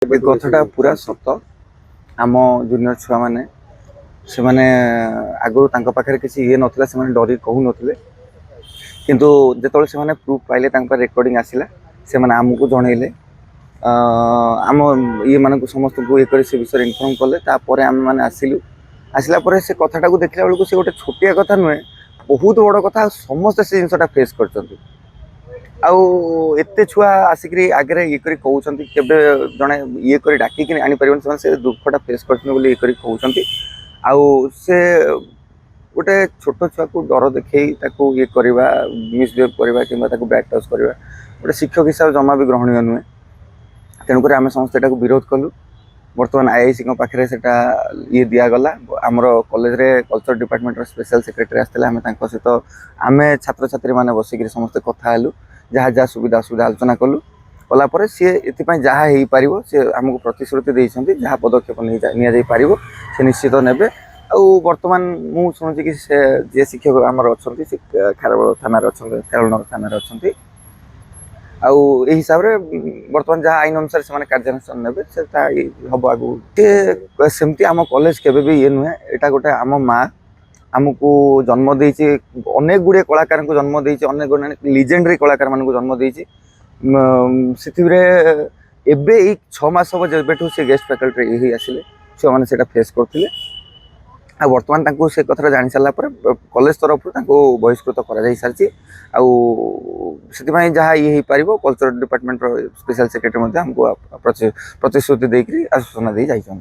ए कथाटा पूरा सत आम जूनियर छुआ मैंने से माने आगु तांको पाखरे किसी ये नथिला से माने डरी कहू नथिले किंतु जेतोले से माने प्रूफ पाइले तांको रेकॉर्डिंग आसिला से माने हमकु जणैले आम ये मानक समस्त को ये करे से विषय इनफॉर्म कले तापर आम माने आसिलु आसिला परे से कथाटा को देखला बेलको से गोटे छोटिया कथा नुहे बहुत बड़ कथा समस्त से जिनसटा फेस करचंती आउ एते छुआ आसिक आगे ये करी कहउछंती केबे जणे ये करी डाकी कि आनी परिबन से दुखटा फेस करछन बोली ये करी कहउछंती आउ से गोटे छोट छुआ को डर देखई ताको ये करबा मिसबिहेव करबा किंबा ताको बैक टच करबा गोटे शिक्षक हिसाब जमा भी ग्रहणीय नुहे तेणुक आम समस्त एटा विरोध कलु बर्तमान आईआईसी पाखे से ये दिगला आमर कॉलेज रे कल्चर डिपार्टमेंट स्पेशल सेक्रेटरी आसते आम सहित आम छात्र छात्री मैंने बसिक समस्त कथा हेलु जहाँ जहाँ सुविधा असुविधा आलोचना कलु कलापर सी ये जहाँ हो पार सी आमको प्रतिश्रुति देते जहाँ पदक्षेप नहीं पार से निश्चित ने बर्तमान मु शुणुची कि जे शिक्षक आमर अच्छा खारबल थाना खेलनगर थाना अच्छा आई हिसाब से बर्तमान जहाँ आईन अनुसार से कार्यानुष्ठान ने से हम आगे सेमती आम कॉलेज केबे भी ये नुहे यहाँ गोटे आम माँ आमको जन्म देती अनेक गुड़े कलाकार को जन्म देती अनेक गुड़े लिजेंडरी कलाकार मान जन्म देती से 6 मास हम जब से गेस्ट फैकल्टी आसिले छुआ मैंने से फेस करते बर्तमान से कथा जानी सारा कॉलेज तरफ बहिष्कृत कर सारी से जहाँ ये पार कल्चर डिपार्टमेंट स्पेशल सेक्रेटरी हमको प्रतिश्रुति देकर आश्वासन दे जाइए।